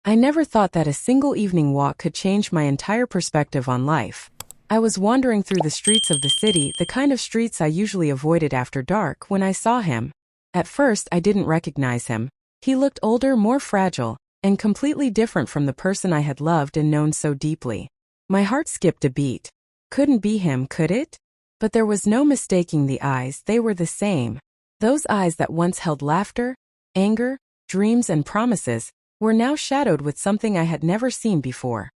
I never thought that a single evening walk could change my entire perspective on life. I was wandering through the streets of the city, the kind of streets I usually avoided after dark, when I saw him. At first, I didn't recognize him. He looked older, more fragile, and completely different from the person I had loved and known so deeply. My heart skipped a beat. Couldn't be him, could it? But there was no mistaking the eyes, they were the same. Those eyes that once held laughter, anger, dreams and promises, were now shadowed with something I had never seen before.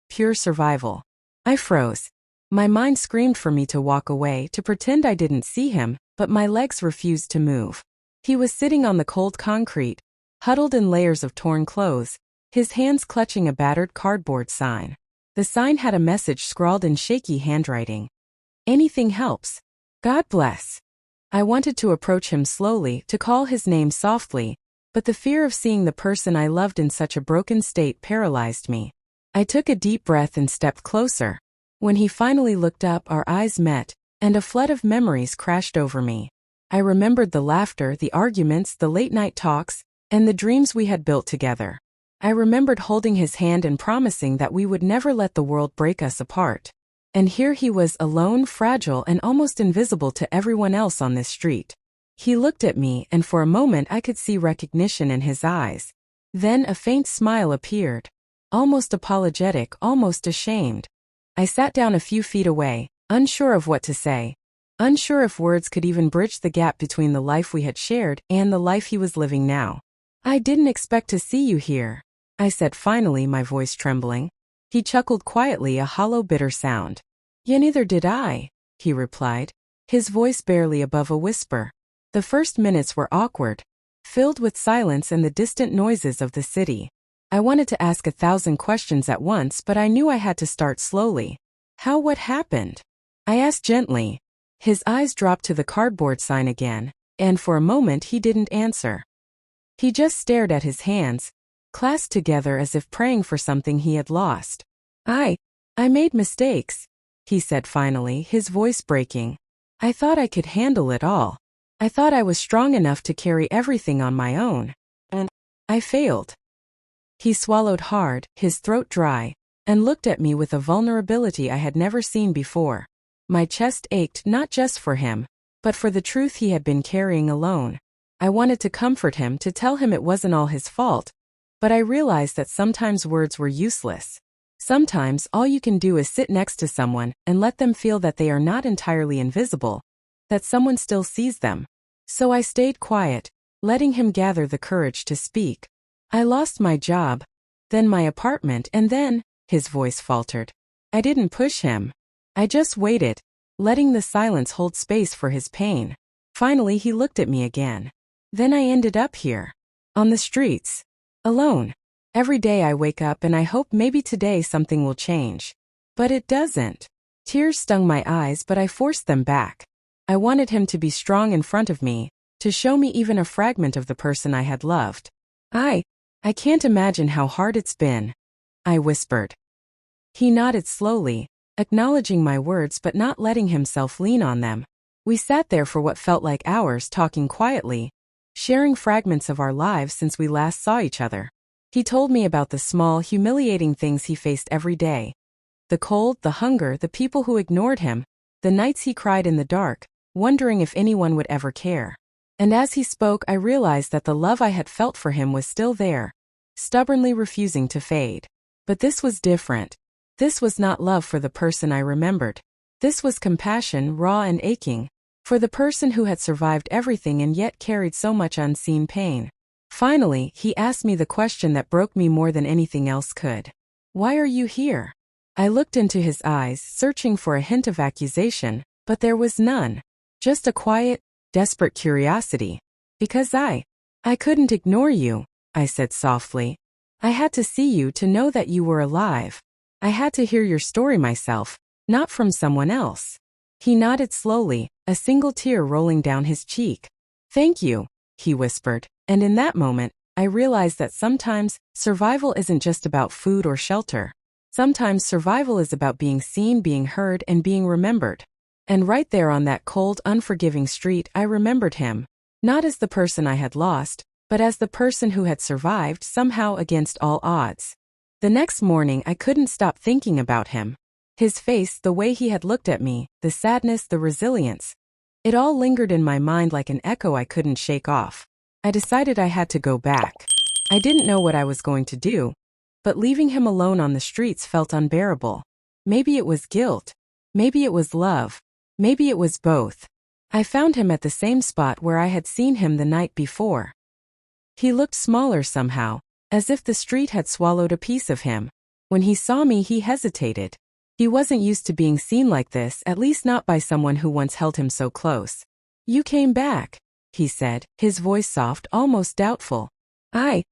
Pure survival. I froze. My mind screamed for me to walk away, to pretend I didn't see him, but my legs refused to move. He was sitting on the cold concrete, huddled in layers of torn clothes, his hands clutching a battered cardboard sign. The sign had a message scrawled in shaky handwriting. Anything helps. God bless. I wanted to approach him slowly, to call his name softly, but the fear of seeing the person I loved in such a broken state paralyzed me. I took a deep breath and stepped closer. When he finally looked up, our eyes met, and a flood of memories crashed over me. I remembered the laughter, the arguments, the late-night talks, and the dreams we had built together. I remembered holding his hand and promising that we would never let the world break us apart. And here he was, alone, fragile, and almost invisible to everyone else on this street. He looked at me, and for a moment I could see recognition in his eyes. Then a faint smile appeared. Almost apologetic, almost ashamed. I sat down a few feet away, unsure of what to say. Unsure if words could even bridge the gap between the life we had shared and the life he was living now. I didn't expect to see you here, I said finally, my voice trembling. He chuckled quietly, a hollow, bitter sound. Yeah, neither did I, he replied, his voice barely above a whisper. The first minutes were awkward, filled with silence and the distant noises of the city. I wanted to ask 1,000 questions at once, but I knew I had to start slowly. What happened? I asked gently. His eyes dropped to the cardboard sign again, and for a moment he didn't answer. He just stared at his hands, clasped together as if praying for something he had lost. I made mistakes, he said finally, his voice breaking. I thought I could handle it all. I thought I was strong enough to carry everything on my own. And I failed. He swallowed hard, his throat dry, and looked at me with a vulnerability I had never seen before. My chest ached, not just for him, but for the truth he had been carrying alone. I wanted to comfort him, to tell him it wasn't all his fault, but I realized that sometimes words were useless. Sometimes all you can do is sit next to someone and let them feel that they are not entirely invisible, that someone still sees them. So I stayed quiet, letting him gather the courage to speak. I lost my job, then my apartment, and then, his voice faltered. I didn't push him. I just waited, letting the silence hold space for his pain. Finally he looked at me again. Then I ended up here. On the streets. Alone. Every day I wake up and I hope maybe today something will change. But it doesn't. Tears stung my eyes, but I forced them back. I wanted him to be strong in front of me, to show me even a fragment of the person I had loved. I can't imagine how hard it's been, I whispered. He nodded slowly, acknowledging my words but not letting himself lean on them. We sat there for what felt like hours, talking quietly, sharing fragments of our lives since we last saw each other. He told me about the small, humiliating things he faced every day. The cold, the hunger, the people who ignored him, the nights he cried in the dark, wondering if anyone would ever care. And as he spoke, I realized that the love I had felt for him was still there, stubbornly refusing to fade. But this was different. This was not love for the person I remembered. This was compassion, raw and aching, for the person who had survived everything and yet carried so much unseen pain. Finally, he asked me the question that broke me more than anything else could. Why are you here? I looked into his eyes, searching for a hint of accusation, but there was none. Just a quiet, desperate curiosity. Because I couldn't ignore you, I said softly. I had to see you to know that you were alive. I had to hear your story myself, not from someone else. He nodded slowly, a single tear rolling down his cheek. Thank you, he whispered, and in that moment, I realized that sometimes survival isn't just about food or shelter. Sometimes survival is about being seen, being heard, and being remembered. And right there on that cold, unforgiving street, I remembered him. Not as the person I had lost, but as the person who had survived somehow against all odds. The next morning I couldn't stop thinking about him. His face, the way he had looked at me, the sadness, the resilience. It all lingered in my mind like an echo I couldn't shake off. I decided I had to go back. I didn't know what I was going to do, but leaving him alone on the streets felt unbearable. Maybe it was guilt. Maybe it was love. Maybe it was both. I found him at the same spot where I had seen him the night before. He looked smaller somehow, as if the street had swallowed a piece of him. When he saw me, he hesitated. He wasn't used to being seen like this, at least not by someone who once held him so close. "You came back," he said, his voice soft, almost doubtful. I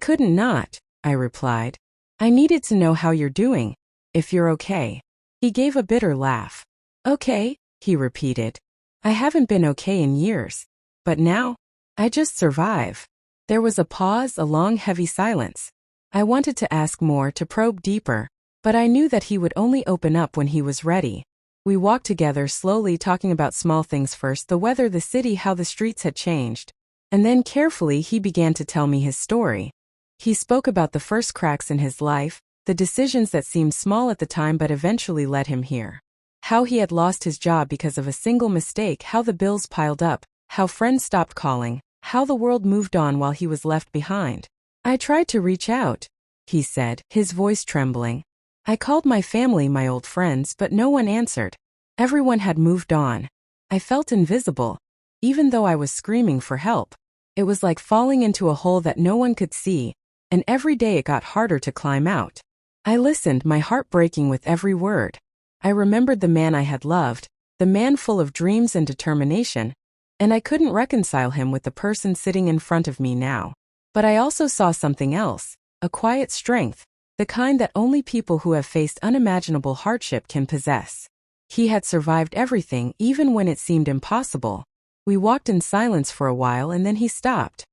couldn't not," I replied. "I needed to know how you're doing, if you're okay." He gave a bitter laugh. "Okay," he repeated. "I haven't been okay in years. But now, I just survive." There was a pause, a long, heavy silence. I wanted to ask more, to probe deeper, but I knew that he would only open up when he was ready. We walked together slowly, talking about small things first, the weather, the city, how the streets had changed. And then carefully he began to tell me his story. He spoke about the first cracks in his life, the decisions that seemed small at the time but eventually led him here. How he had lost his job because of a single mistake, how the bills piled up, how friends stopped calling, how the world moved on while he was left behind. "I tried to reach out," he said, his voice trembling. "I called my family, my old friends, but no one answered. Everyone had moved on. I felt invisible, even though I was screaming for help. It was like falling into a hole that no one could see, and every day it got harder to climb out." I listened, my heart breaking with every word. I remembered the man I had loved, the man full of dreams and determination, and I couldn't reconcile him with the person sitting in front of me now. But I also saw something else, a quiet strength, the kind that only people who have faced unimaginable hardship can possess. He had survived everything, even when it seemed impossible. We walked in silence for a while and then he stopped.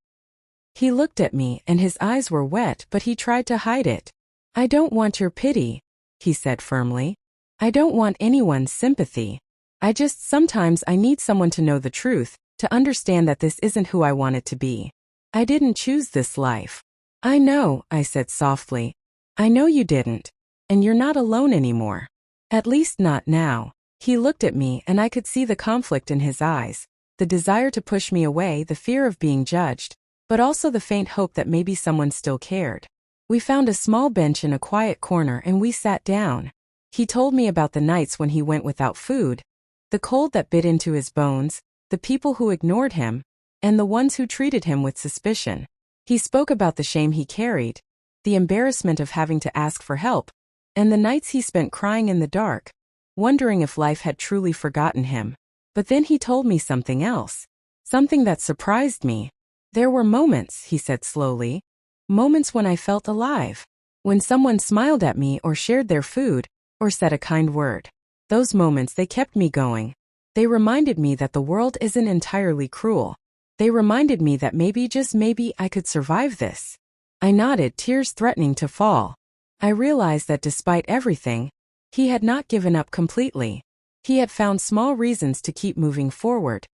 He looked at me and his eyes were wet, but he tried to hide it. "I don't want your pity," he said firmly. "I don't want anyone's sympathy. Sometimes I need someone to know the truth, to understand that this isn't who I want it to be. I didn't choose this life." "I know," I said softly. "I know you didn't. And you're not alone anymore. At least not now." He looked at me and I could see the conflict in his eyes, the desire to push me away, the fear of being judged, but also the faint hope that maybe someone still cared. We found a small bench in a quiet corner and we sat down. He told me about the nights when he went without food, the cold that bit into his bones, the people who ignored him, and the ones who treated him with suspicion. He spoke about the shame he carried, the embarrassment of having to ask for help, and the nights he spent crying in the dark, wondering if life had truly forgotten him. But then he told me something else, something that surprised me. "There were moments," he said slowly, "moments when I felt alive. When someone smiled at me or shared their food, or said a kind word. Those moments, they kept me going. They reminded me that the world isn't entirely cruel. They reminded me that maybe, just maybe, I could survive this." I nodded, tears threatening to fall. I realized that despite everything, he had not given up completely. He had found small reasons to keep moving forward,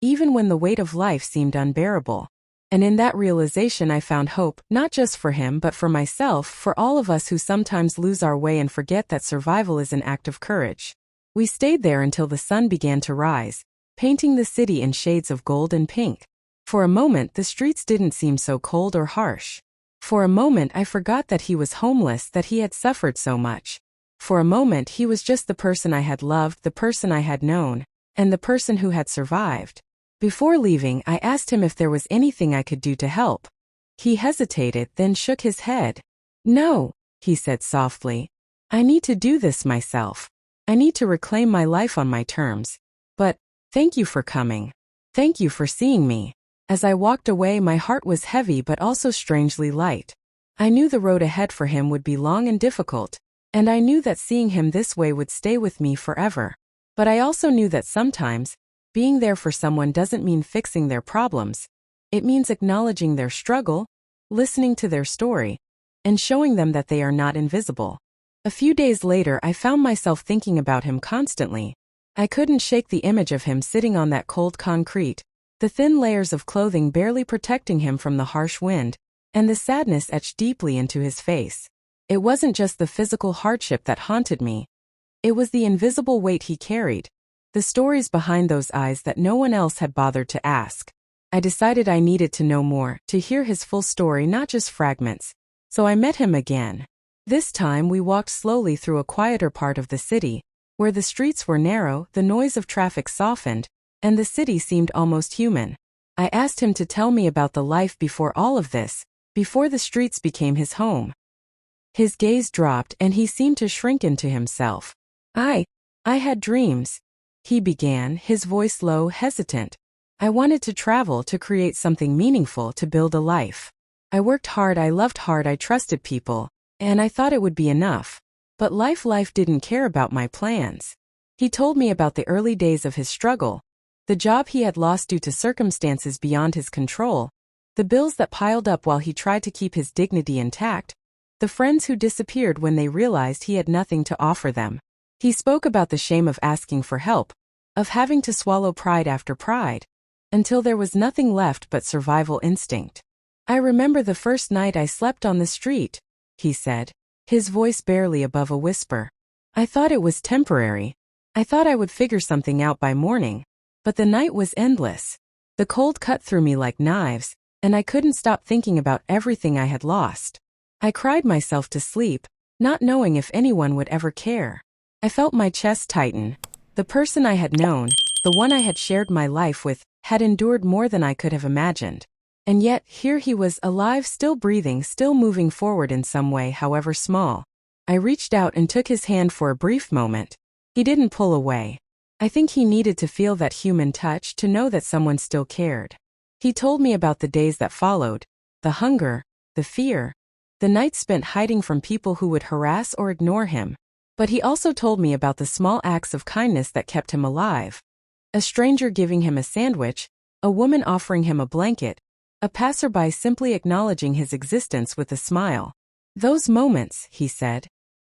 even when the weight of life seemed unbearable. And in that realization I found hope, not just for him but for myself, for all of us who sometimes lose our way and forget that survival is an act of courage. We stayed there until the sun began to rise, painting the city in shades of gold and pink. For a moment the streets didn't seem so cold or harsh. For a moment I forgot that he was homeless, that he had suffered so much. For a moment he was just the person I had loved, the person I had known, and the person who had survived. Before leaving, I asked him if there was anything I could do to help. He hesitated, then shook his head. "No," he said softly. "I need to do this myself. I need to reclaim my life on my terms. But, thank you for coming. Thank you for seeing me." As I walked away, my heart was heavy but also strangely light. I knew the road ahead for him would be long and difficult, and I knew that seeing him this way would stay with me forever. But I also knew that sometimes, being there for someone doesn't mean fixing their problems. It means acknowledging their struggle, listening to their story, and showing them that they are not invisible. A few days later, I found myself thinking about him constantly. I couldn't shake the image of him sitting on that cold concrete, the thin layers of clothing barely protecting him from the harsh wind, and the sadness etched deeply into his face. It wasn't just the physical hardship that haunted me. It was the invisible weight he carried, the stories behind those eyes that no one else had bothered to ask. I decided I needed to know more, to hear his full story, not just fragments. So I met him again. This time we walked slowly through a quieter part of the city, where the streets were narrow, the noise of traffic softened, and the city seemed almost human. I asked him to tell me about the life before all of this, before the streets became his home. His gaze dropped and he seemed to shrink into himself. I had dreams, he began, his voice low, hesitant. I wanted to travel, to create something meaningful, to build a life. I worked hard, I loved hard, I trusted people, and I thought it would be enough. But life didn't care about my plans. He told me about the early days of his struggle, the job he had lost due to circumstances beyond his control, the bills that piled up while he tried to keep his dignity intact, the friends who disappeared when they realized he had nothing to offer them. He spoke about the shame of asking for help, of having to swallow pride after pride, until there was nothing left but survival instinct. I remember the first night I slept on the street, he said, his voice barely above a whisper. I thought it was temporary. I thought I would figure something out by morning. But the night was endless. The cold cut through me like knives, and I couldn't stop thinking about everything I had lost. I cried myself to sleep, not knowing if anyone would ever care. I felt my chest tighten. The person I had known, the one I had shared my life with, had endured more than I could have imagined. And yet, here he was, alive, still breathing, still moving forward in some way, however small. I reached out and took his hand for a brief moment. He didn't pull away. I think he needed to feel that human touch, to know that someone still cared. He told me about the days that followed, the hunger, the fear, the nights spent hiding from people who would harass or ignore him. But he also told me about the small acts of kindness that kept him alive. A stranger giving him a sandwich, a woman offering him a blanket, a passerby simply acknowledging his existence with a smile. Those moments, he said,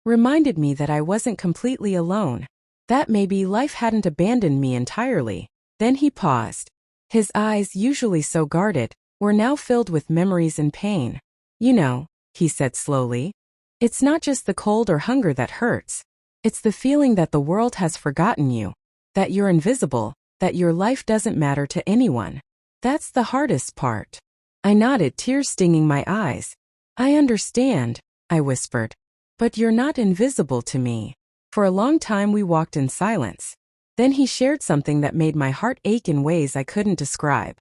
reminded me that I wasn't completely alone, that maybe life hadn't abandoned me entirely. Then he paused. His eyes, usually so guarded, were now filled with memories and pain. You know, he said slowly, it's not just the cold or hunger that hurts. It's the feeling that the world has forgotten you, that you're invisible, that your life doesn't matter to anyone. That's the hardest part. I nodded, tears stinging my eyes. I understand, I whispered. But you're not invisible to me. For a long time we walked in silence. Then he shared something that made my heart ache in ways I couldn't describe.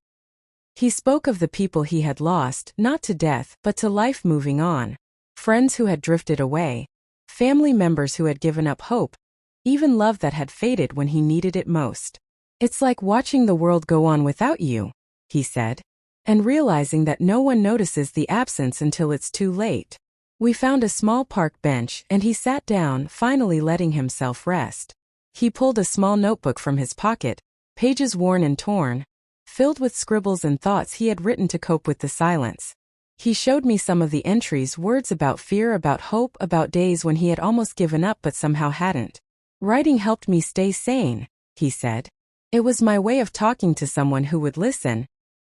He spoke of the people he had lost, not to death, but to life moving on. Friends who had drifted away. Family members who had given up hope. Even love that had faded when he needed it most. It's like watching the world go on without you, he said, and realizing that no one notices the absence until it's too late. We found a small park bench and he sat down, finally letting himself rest. He pulled a small notebook from his pocket, pages worn and torn, filled with scribbles and thoughts he had written to cope with the silence. He showed me some of the entries, words about fear, about hope, about days when he had almost given up but somehow hadn't. Writing helped me stay sane, he said. It was my way of talking to someone who would listen,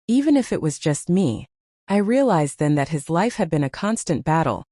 even if it was just me. I realized then that his life had been a constant battle,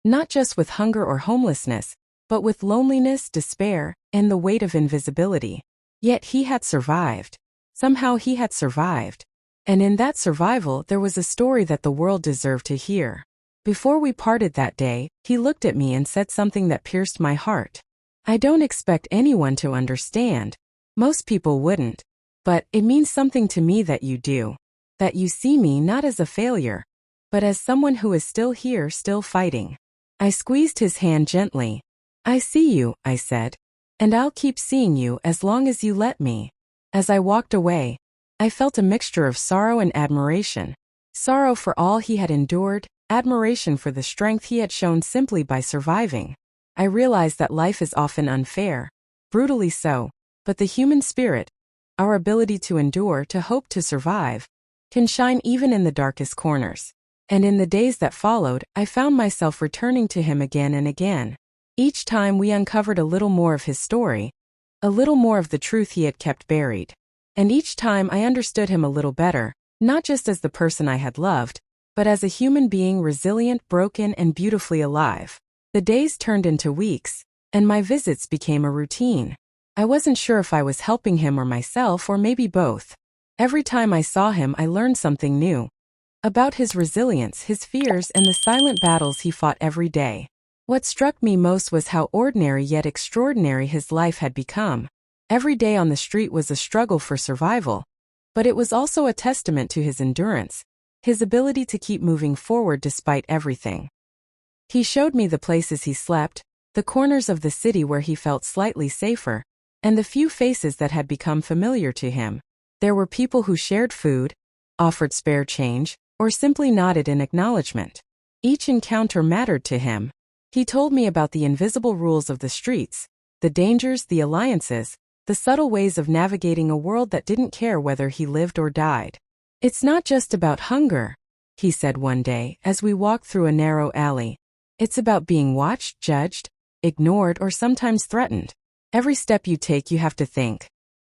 not just with hunger or homelessness, but with loneliness, despair, and the weight of invisibility. Yet he had survived. Somehow he had survived. And in that survival there was a story that the world deserved to hear. Before we parted that day, he looked at me and said something that pierced my heart. I don't expect anyone to understand. Most people wouldn't. But it means something to me that you do. That you see me not as a failure, but as someone who is still here, still fighting. I squeezed his hand gently. I see you, I said. And I'll keep seeing you as long as you let me. As I walked away, I felt a mixture of sorrow and admiration. Sorrow for all he had endured, admiration for the strength he had shown simply by surviving. I realized that life is often unfair, brutally so, but the human spirit, our ability to endure, to hope, to survive, can shine even in the darkest corners. And in the days that followed, I found myself returning to him again and again. Each time we uncovered a little more of his story, a little more of the truth he had kept buried. And each time I understood him a little better, not just as the person I had loved, but as a human being resilient, broken, and beautifully alive. The days turned into weeks, and my visits became a routine. I wasn't sure if I was helping him or myself, or maybe both. Every time I saw him, I learned something new about his resilience, his fears, and the silent battles he fought every day. What struck me most was how ordinary yet extraordinary his life had become. Every day on the street was a struggle for survival, but it was also a testament to his endurance, his ability to keep moving forward despite everything. He showed me the places he slept, the corners of the city where he felt slightly safer, and the few faces that had become familiar to him. There were people who shared food, offered spare change, or simply nodded in acknowledgement. Each encounter mattered to him. He told me about the invisible rules of the streets, the dangers, the alliances, the subtle ways of navigating a world that didn't care whether he lived or died. "It's not just about hunger," he said one day as we walked through a narrow alley. "It's about being watched, judged, ignored, or sometimes threatened. Every step you take, you have to think,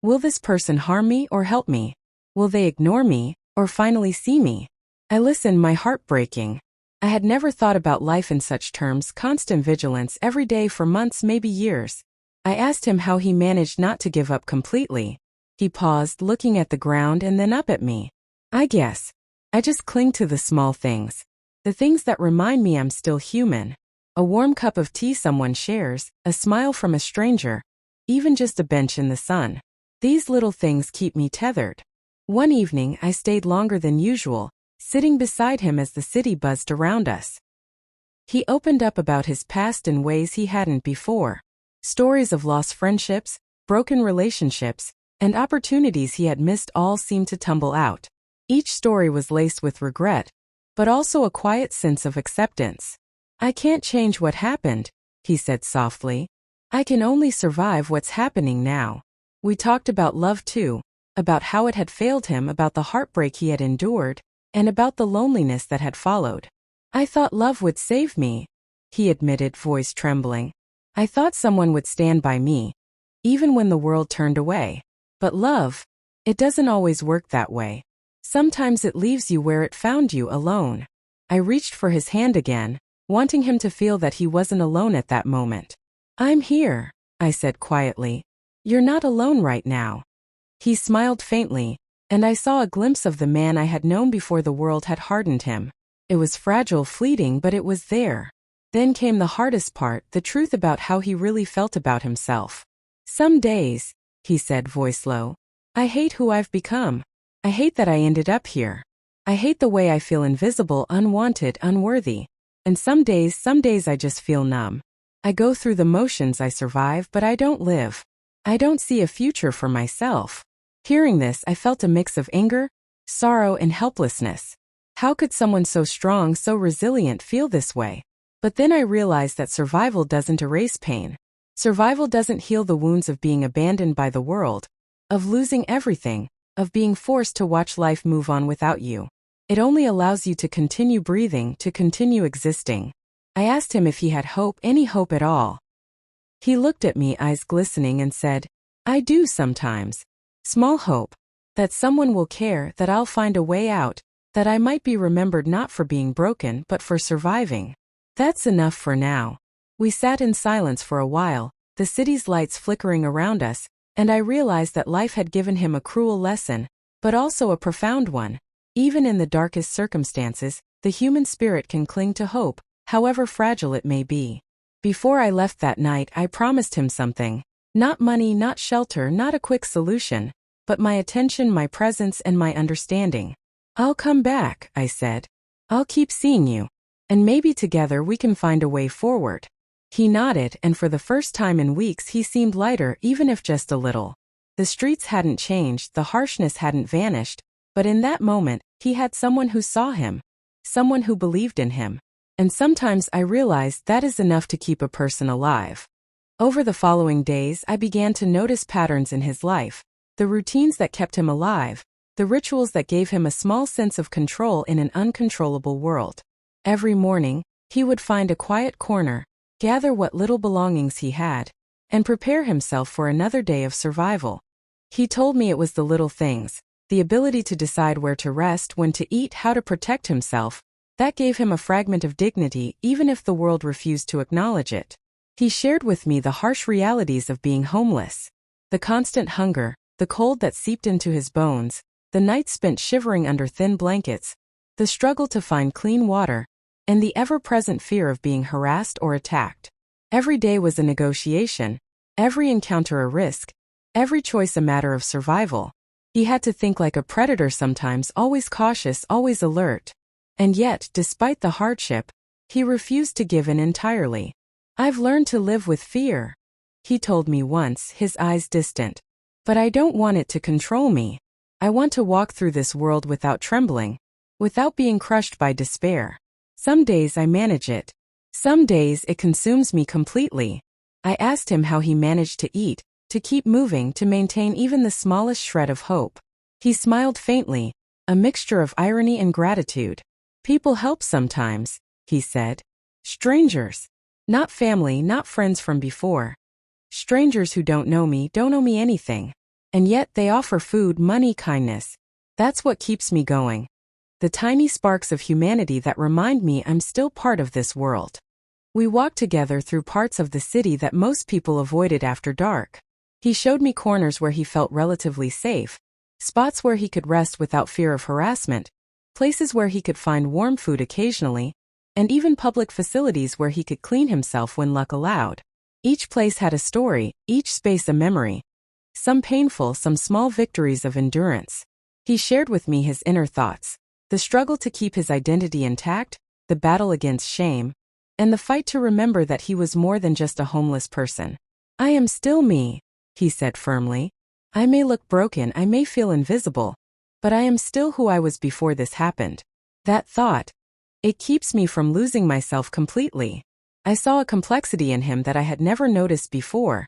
will this person harm me or help me? Will they ignore me or finally see me?" I listened, my heart breaking. I had never thought about life in such terms, constant vigilance every day for months, maybe years. I asked him how he managed not to give up completely. He paused, looking at the ground and then up at me. "I guess I just cling to the small things. The things that remind me I'm still human. A warm cup of tea someone shares, a smile from a stranger, even just a bench in the sun. These little things keep me tethered." One evening, I stayed longer than usual, sitting beside him as the city buzzed around us. He opened up about his past in ways he hadn't before. Stories of lost friendships, broken relationships, and opportunities he had missed all seemed to tumble out. Each story was laced with regret, but also a quiet sense of acceptance. "I can't change what happened," he said softly. "I can only survive what's happening now." We talked about love too, about how it had failed him, about the heartbreak he had endured, and about the loneliness that had followed. "I thought love would save me," he admitted, voice trembling. "I thought someone would stand by me, even when the world turned away. But love, it doesn't always work that way. Sometimes it leaves you where it found you, alone." I reached for his hand again, wanting him to feel that he wasn't alone at that moment. "I'm here," I said quietly. "You're not alone right now." He smiled faintly, and I saw a glimpse of the man I had known before the world had hardened him. It was fragile, fleeting, but it was there. Then came the hardest part, the truth about how he really felt about himself. "Some days," he said, voice low, "I hate who I've become. I hate that I ended up here. I hate the way I feel invisible, unwanted, unworthy. And some days I just feel numb. I go through the motions, I survive, but I don't live. I don't see a future for myself." Hearing this, I felt a mix of anger, sorrow, and helplessness. How could someone so strong, so resilient, feel this way? But then I realized that survival doesn't erase pain. Survival doesn't heal the wounds of being abandoned by the world, of losing everything, of being forced to watch life move on without you. It only allows you to continue breathing, to continue existing. I asked him if he had hope, any hope at all. He looked at me, eyes glistening, and said, "I do sometimes. Small hope. That someone will care, that I'll find a way out, that I might be remembered not for being broken but for surviving. That's enough for now." We sat in silence for a while, the city's lights flickering around us, and I realized that life had given him a cruel lesson, but also a profound one. Even in the darkest circumstances, the human spirit can cling to hope, however fragile it may be. Before I left that night, I promised him something. Not money, not shelter, not a quick solution, but my attention, my presence, and my understanding. "I'll come back," I said. "I'll keep seeing you. And maybe together we can find a way forward." He nodded, and for the first time in weeks he seemed lighter, even if just a little. The streets hadn't changed, the harshness hadn't vanished, but in that moment, he had someone who saw him. Someone who believed in him. And sometimes I realized that is enough to keep a person alive. Over the following days, I began to notice patterns in his life. The routines that kept him alive, the rituals that gave him a small sense of control in an uncontrollable world. Every morning, he would find a quiet corner, gather what little belongings he had, and prepare himself for another day of survival. He told me it was the little things, the ability to decide where to rest, when to eat, how to protect himself, that gave him a fragment of dignity even if the world refused to acknowledge it. He shared with me the harsh realities of being homeless. The constant hunger, the cold that seeped into his bones, the nights spent shivering under thin blankets, the struggle to find clean water, and the ever-present fear of being harassed or attacked. Every day was a negotiation, every encounter a risk, every choice a matter of survival. He had to think like a predator sometimes, always cautious, always alert. And yet, despite the hardship, he refused to give in entirely. "I've learned to live with fear," he told me once, his eyes distant. "But I don't want it to control me. I want to walk through this world without trembling, without being crushed by despair. Some days I manage it. Some days it consumes me completely." I asked him how he managed to eat, to keep moving, to maintain even the smallest shred of hope. He smiled faintly, a mixture of irony and gratitude. "People help sometimes," he said. "Strangers. Not family, not friends from before. Strangers who don't know me anything. And yet they offer food, money, kindness. That's what keeps me going. The tiny sparks of humanity that remind me I'm still part of this world." We walked together through parts of the city that most people avoided after dark. He showed me corners where he felt relatively safe, spots where he could rest without fear of harassment, places where he could find warm food occasionally, and even public facilities where he could clean himself when luck allowed. Each place had a story, each space a memory. Some painful, some small victories of endurance. He shared with me his inner thoughts, the struggle to keep his identity intact, the battle against shame, and the fight to remember that he was more than just a homeless person. "I am still me," he said firmly. "I may look broken, I may feel invisible, but I am still who I was before this happened." That thought, it keeps me from losing myself completely. I saw a complexity in him that I had never noticed before.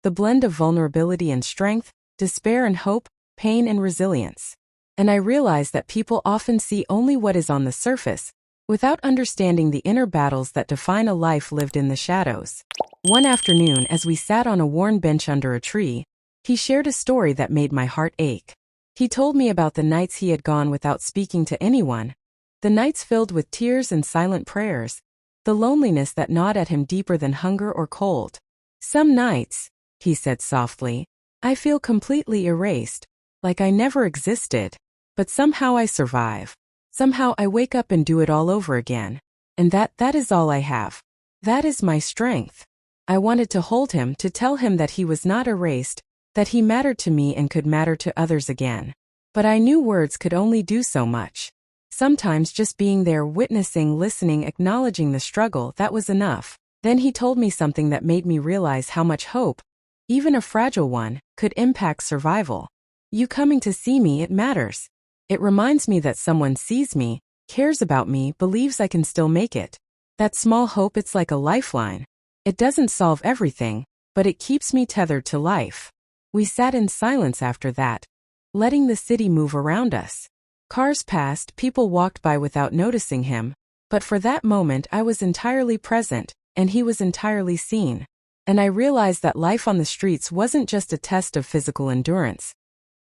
The blend of vulnerability and strength, despair and hope, pain and resilience. And I realized that people often see only what is on the surface, without understanding the inner battles that define a life lived in the shadows. One afternoon, as we sat on a worn bench under a tree, he shared a story that made my heart ache. He told me about the nights he had gone without speaking to anyone, the nights filled with tears and silent prayers, the loneliness that gnawed at him deeper than hunger or cold. "Some nights," he said softly, "I feel completely erased, like I never existed. But somehow I survive. Somehow I wake up and do it all over again. And that is all I have. That is my strength." I wanted to hold him, to tell him that he was not erased, that he mattered to me and could matter to others again. But I knew words could only do so much. Sometimes just being there, witnessing, listening, acknowledging the struggle, that was enough. Then he told me something that made me realize how much hope, even a fragile one, could impact survival. "You coming to see me, it matters. It reminds me that someone sees me, cares about me, believes I can still make it. That small hope, it's like a lifeline. It doesn't solve everything, but it keeps me tethered to life." We sat in silence after that, letting the city move around us. Cars passed, people walked by without noticing him, but for that moment I was entirely present, and he was entirely seen. And I realized that life on the streets wasn't just a test of physical endurance.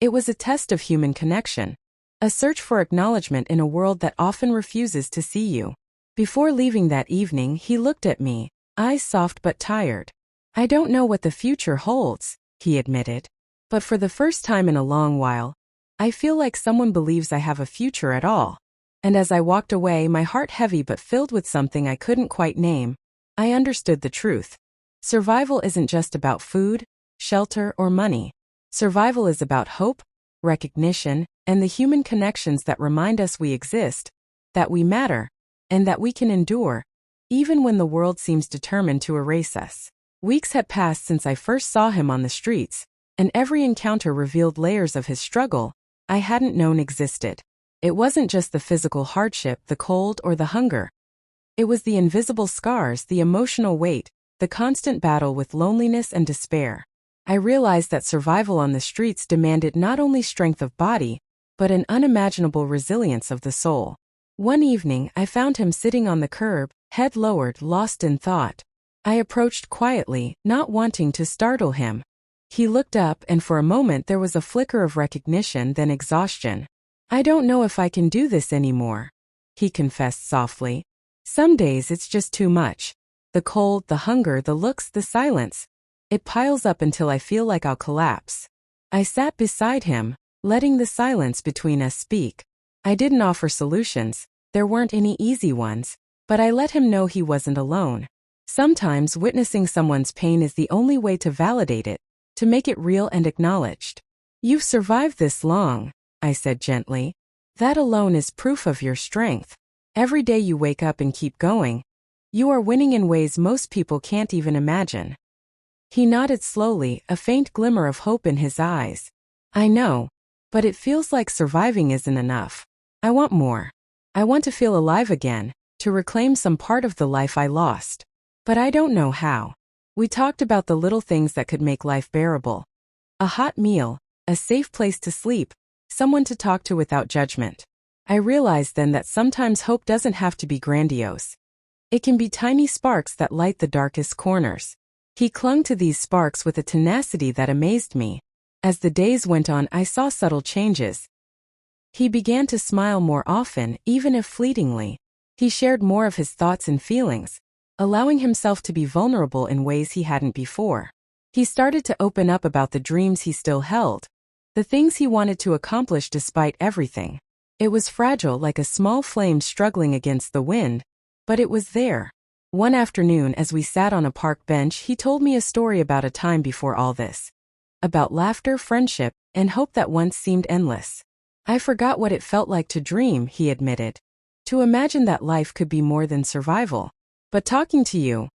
It was a test of human connection, a search for acknowledgement in a world that often refuses to see you. Before leaving that evening, he looked at me, eyes soft but tired. "I don't know what the future holds," he admitted. "But for the first time in a long while, I feel like someone believes I have a future at all." And as I walked away, my heart heavy but filled with something I couldn't quite name, I understood the truth. Survival isn't just about food, shelter, or money. Survival is about hope, recognition, and the human connections that remind us we exist, that we matter, and that we can endure, even when the world seems determined to erase us. Weeks had passed since I first saw him on the streets, and every encounter revealed layers of his struggle I hadn't known existed. It wasn't just the physical hardship, the cold, or the hunger. It was the invisible scars, the emotional weight, the constant battle with loneliness and despair. I realized that survival on the streets demanded not only strength of body, but an unimaginable resilience of the soul. One evening, I found him sitting on the curb, head lowered, lost in thought. I approached quietly, not wanting to startle him. He looked up, and for a moment there was a flicker of recognition, then exhaustion. "I don't know if I can do this anymore," he confessed softly. "Some days it's just too much. The cold, the hunger, the looks, the silence. It piles up until I feel like I'll collapse." I sat beside him, letting the silence between us speak. I didn't offer solutions. There weren't any easy ones, but I let him know he wasn't alone. Sometimes witnessing someone's pain is the only way to validate it, to make it real and acknowledged. "You've survived this long," I said gently. "That alone is proof of your strength. Every day you wake up and keep going. You are winning in ways most people can't even imagine." He nodded slowly, a faint glimmer of hope in his eyes. "I know, but it feels like surviving isn't enough. I want more. I want to feel alive again, to reclaim some part of the life I lost. But I don't know how." We talked about the little things that could make life bearable. A hot meal, a safe place to sleep, someone to talk to without judgment. I realized then that sometimes hope doesn't have to be grandiose. It can be tiny sparks that light the darkest corners. He clung to these sparks with a tenacity that amazed me. As the days went on, I saw subtle changes. He began to smile more often, even if fleetingly. He shared more of his thoughts and feelings, allowing himself to be vulnerable in ways he hadn't before. He started to open up about the dreams he still held, the things he wanted to accomplish despite everything. It was fragile, like a small flame struggling against the wind, but it was there. One afternoon, as we sat on a park bench, he told me a story about a time before all this. About laughter, friendship, and hope that once seemed endless. "I forgot what it felt like to dream," he admitted. "To imagine that life could be more than survival. But talking to you,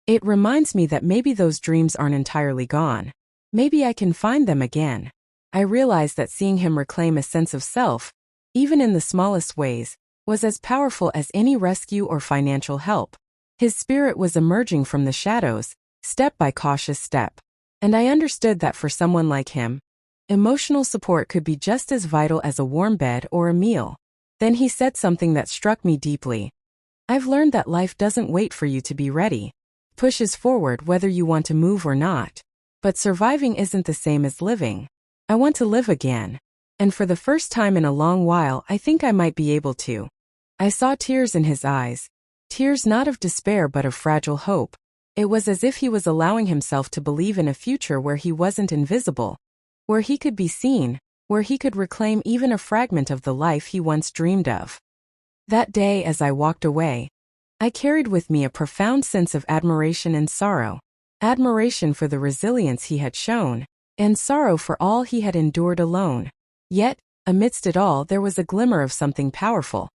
it reminds me that maybe those dreams aren't entirely gone. Maybe I can find them again." I realized that seeing him reclaim a sense of self, even in the smallest ways, was as powerful as any rescue or financial help. His spirit was emerging from the shadows, step by cautious step. And I understood that for someone like him, emotional support could be just as vital as a warm bed or a meal. Then he said something that struck me deeply. "I've learned that life doesn't wait for you to be ready. Pushes forward whether you want to move or not. But surviving isn't the same as living. I want to live again. And for the first time in a long while, I think I might be able to." I saw tears in his eyes. Tears not of despair but of fragile hope. It was as if he was allowing himself to believe in a future where he wasn't invisible, where he could be seen, where he could reclaim even a fragment of the life he once dreamed of. That day, as I walked away, I carried with me a profound sense of admiration and sorrow. Admiration for the resilience he had shown, and sorrow for all he had endured alone. Yet, amidst it all, there was a glimmer of something powerful.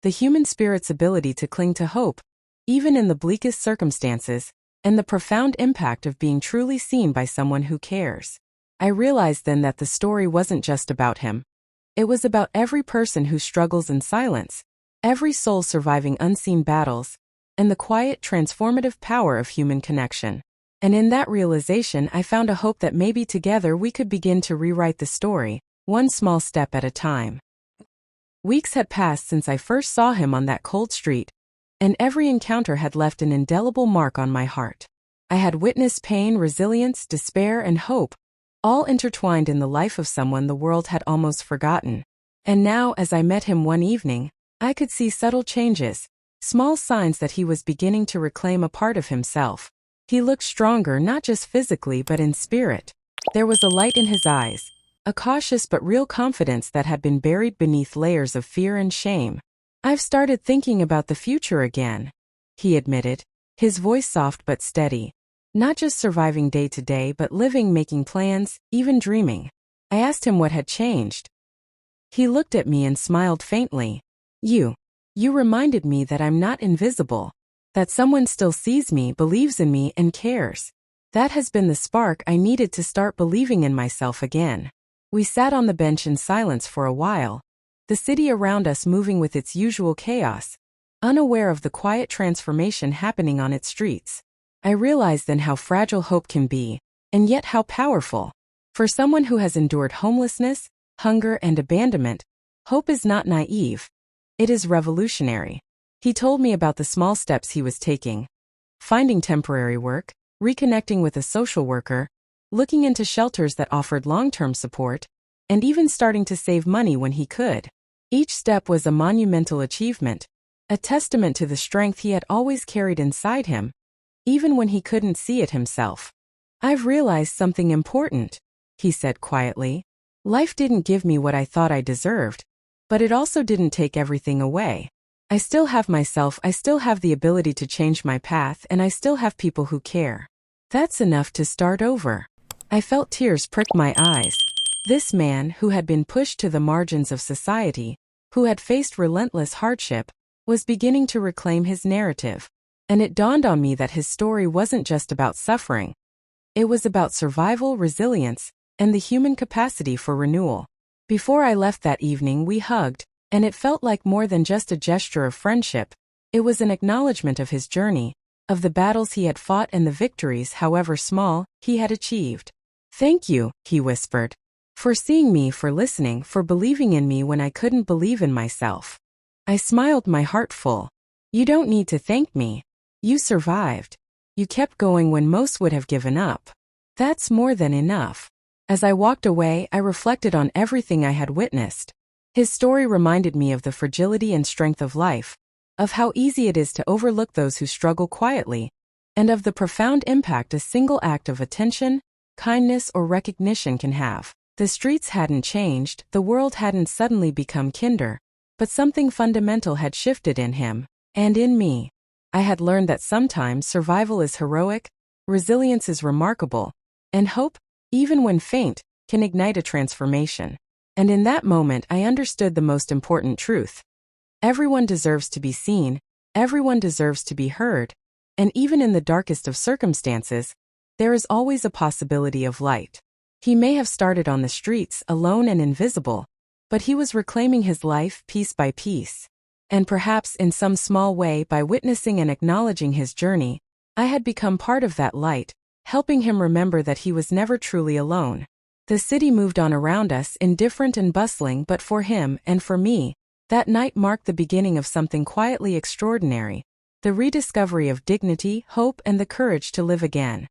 The human spirit's ability to cling to hope, even in the bleakest circumstances, and the profound impact of being truly seen by someone who cares. I realized then that the story wasn't just about him. It was about every person who struggles in silence, every soul surviving unseen battles, and the quiet, transformative power of human connection. And in that realization, I found a hope that maybe together we could begin to rewrite the story, one small step at a time. Weeks had passed since I first saw him on that cold street, and every encounter had left an indelible mark on my heart. I had witnessed pain, resilience, despair, and hope, all intertwined in the life of someone the world had almost forgotten. And now, as I met him one evening, I could see subtle changes, small signs that he was beginning to reclaim a part of himself. He looked stronger not just physically but in spirit. There was a light in his eyes, a cautious but real confidence that had been buried beneath layers of fear and shame. "I've started thinking about the future again," he admitted, his voice soft but steady. "Not just surviving day to day but living, making plans, even dreaming." I asked him what had changed. He looked at me and smiled faintly. You reminded me that I'm not invisible, that someone still sees me, believes in me, and cares. That has been the spark I needed to start believing in myself again." We sat on the bench in silence for a while, the city around us moving with its usual chaos, unaware of the quiet transformation happening on its streets. I realized then how fragile hope can be, and yet how powerful. For someone who has endured homelessness, hunger, and abandonment, hope is not naive. It is revolutionary. He told me about the small steps he was taking: finding temporary work, reconnecting with a social worker, looking into shelters that offered long-term support, and even starting to save money when he could. Each step was a monumental achievement, a testament to the strength he had always carried inside him, even when he couldn't see it himself. "I've realized something important," he said quietly. "Life didn't give me what I thought I deserved, but it also didn't take everything away. I still have myself, I still have the ability to change my path, and I still have people who care. That's enough to start over." I felt tears prick my eyes. This man, who had been pushed to the margins of society, who had faced relentless hardship, was beginning to reclaim his narrative. And it dawned on me that his story wasn't just about suffering. It was about survival, resilience, and the human capacity for renewal. Before I left that evening, we hugged, and it felt like more than just a gesture of friendship. It was an acknowledgement of his journey, of the battles he had fought and the victories, however small, he had achieved. "Thank you," he whispered, "for seeing me, for listening, for believing in me when I couldn't believe in myself." I smiled, my heart full. "You don't need to thank me. You survived. You kept going when most would have given up. That's more than enough." As I walked away, I reflected on everything I had witnessed. His story reminded me of the fragility and strength of life, of how easy it is to overlook those who struggle quietly, and of the profound impact a single act of attention, kindness, or recognition can have. The streets hadn't changed, the world hadn't suddenly become kinder, but something fundamental had shifted in him, and in me. I had learned that sometimes survival is heroic, resilience is remarkable, and hope, even when faint, can ignite a transformation. And in that moment I understood the most important truth. Everyone deserves to be seen, everyone deserves to be heard, and even in the darkest of circumstances, there is always a possibility of light. He may have started on the streets, alone and invisible, but he was reclaiming his life piece by piece. And perhaps in some small way, by witnessing and acknowledging his journey, I had become part of that light, helping him remember that he was never truly alone. The city moved on around us, indifferent and bustling, but for him, and for me, that night marked the beginning of something quietly extraordinary, the rediscovery of dignity, hope, and the courage to live again.